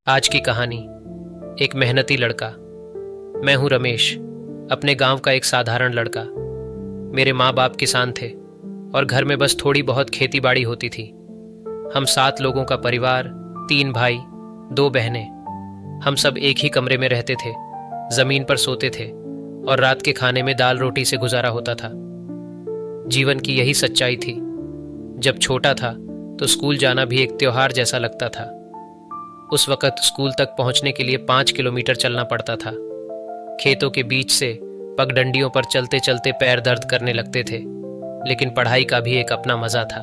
आज की कहानी, एक मेहनती लड़का। मैं हूं रमेश, अपने गांव का एक साधारण लड़का। मेरे माँ बाप किसान थे और घर में बस थोड़ी बहुत खेती बाड़ी होती थी। हम 7 लोगों का परिवार, 3 भाई, 2 बहनें। हम सब एक ही कमरे में रहते थे, जमीन पर सोते थे और रात के खाने में दाल रोटी से गुजारा होता था। जीवन की यही सच्चाई थी। जब छोटा था तो स्कूल जाना भी एक त्योहार जैसा लगता था। उस वक़्त स्कूल तक पहुंचने के लिए 5 किलोमीटर चलना पड़ता था। खेतों के बीच से पगडंडियों पर चलते चलते पैर दर्द करने लगते थे, लेकिन पढ़ाई का भी एक अपना मज़ा था।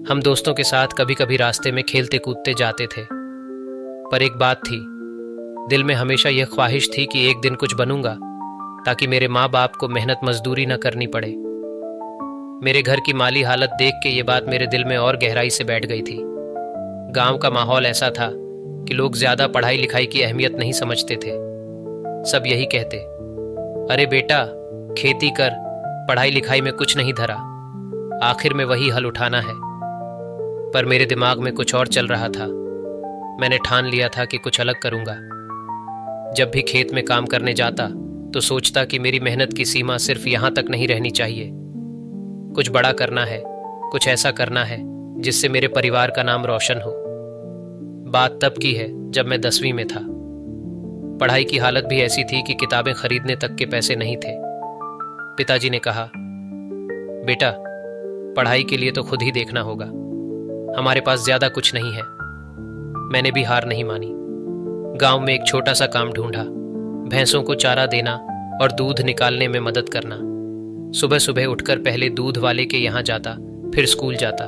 हम दोस्तों के साथ कभी कभी रास्ते में खेलते कूदते जाते थे। पर एक बात थी, दिल में हमेशा यह ख्वाहिश थी कि एक दिन कुछ बनूंगा, ताकि मेरे माँ बाप को मेहनत मजदूरी न करनी पड़े। मेरे घर की माली हालत देख के ये बात मेरे दिल में और गहराई से बैठ गई थी। गांव का माहौल ऐसा था कि लोग ज्यादा पढ़ाई लिखाई की अहमियत नहीं समझते थे। सब यही कहते, अरे बेटा, खेती कर, पढ़ाई लिखाई में कुछ नहीं धरा, आखिर में वही हल उठाना है। पर मेरे दिमाग में कुछ और चल रहा था। मैंने ठान लिया था कि कुछ अलग करूंगा। जब भी खेत में काम करने जाता तो सोचता कि मेरी मेहनत की सीमा सिर्फ यहां तक नहीं रहनी चाहिए। कुछ बड़ा करना है, कुछ ऐसा करना है जिससे मेरे परिवार का नाम रोशन हो। बात तब की है जब मैं 10वीं में था। पढ़ाई की हालत भी ऐसी थी कि किताबें खरीदने तक के पैसे नहीं थे। पिताजी ने कहा, बेटा, पढ़ाई के लिए तो खुद ही देखना होगा, हमारे पास ज्यादा कुछ नहीं है। मैंने भी हार नहीं मानी। गांव में एक छोटा सा काम ढूंढा, भैंसों को चारा देना और दूध निकालने में मदद करना। सुबह सुबह उठकर पहले दूध वाले के यहाँ जाता, फिर स्कूल जाता,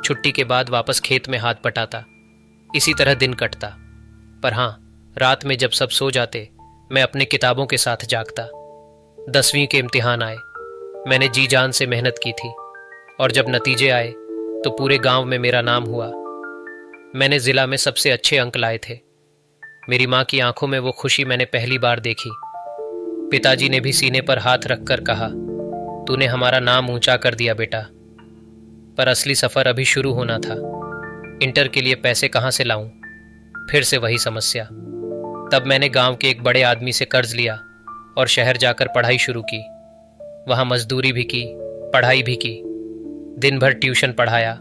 छुट्टी के बाद वापस खेत में हाथ बटाता। इसी तरह दिन कटता। पर हाँ, रात में जब सब सो जाते, मैं अपने किताबों के साथ जागता। 10वीं के इम्तिहान आए। मैंने जी जान से मेहनत की थी और जब नतीजे आए तो पूरे गांव में मेरा नाम हुआ। मैंने जिला में सबसे अच्छे अंक लाए थे। मेरी माँ की आंखों में वो खुशी मैंने पहली बार देखी। पिताजी ने भी सीने पर हाथ रखकर कहा, तूने हमारा नाम ऊंचा कर दिया बेटा। पर असली सफर अभी शुरू होना था। इंटर के लिए पैसे कहाँ से लाऊं? फिर से वही समस्या। तब मैंने गांव के एक बड़े आदमी से कर्ज लिया और शहर जाकर पढ़ाई शुरू की। वहां मजदूरी भी की, पढ़ाई भी की। दिन भर ट्यूशन पढ़ाया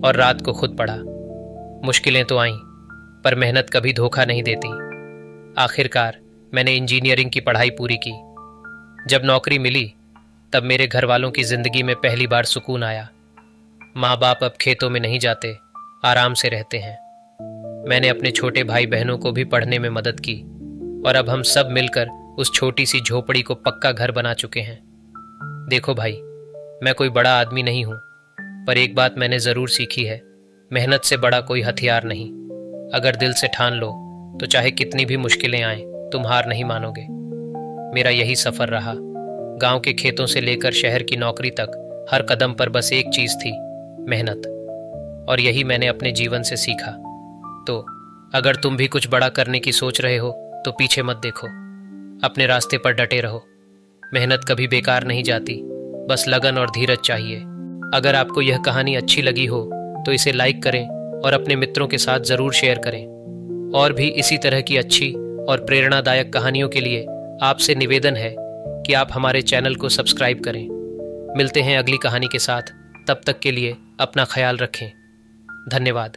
और रात को खुद पढ़ा। मुश्किलें तो आईं, पर मेहनत कभी धोखा नहीं देती। आखिरकार मैंने इंजीनियरिंग की पढ़ाई पूरी की। जब नौकरी मिली तब मेरे घर वालों की जिंदगी में पहली बार सुकून आया। माँ बाप अब खेतों में नहीं जाते, आराम से रहते हैं। मैंने अपने छोटे भाई बहनों को भी पढ़ने में मदद की और अब हम सब मिलकर उस छोटी सी झोपड़ी को पक्का घर बना चुके हैं। देखो भाई, मैं कोई बड़ा आदमी नहीं हूं, पर एक बात मैंने जरूर सीखी है, मेहनत से बड़ा कोई हथियार नहीं। अगर दिल से ठान लो तो चाहे कितनी भी मुश्किलें आएं, तुम हार नहीं मानोगे। मेरा यही सफर रहा। गांव के खेतों से लेकर शहर की नौकरी तक हर कदम पर बस एक चीज थी, मेहनत। और यही मैंने अपने जीवन से सीखा। तो अगर तुम भी कुछ बड़ा करने की सोच रहे हो तो पीछे मत देखो, अपने रास्ते पर डटे रहो। मेहनत कभी बेकार नहीं जाती, बस लगन और धीरज चाहिए। अगर आपको यह कहानी अच्छी लगी हो तो इसे लाइक करें और अपने मित्रों के साथ जरूर शेयर करें। और भी इसी तरह की अच्छी और प्रेरणादायक कहानियों के लिए आपसे निवेदन है कि आप हमारे चैनल को सब्सक्राइब करें। मिलते हैं अगली कहानी के साथ। तब तक के लिए अपना ख्याल रखें। धन्यवाद।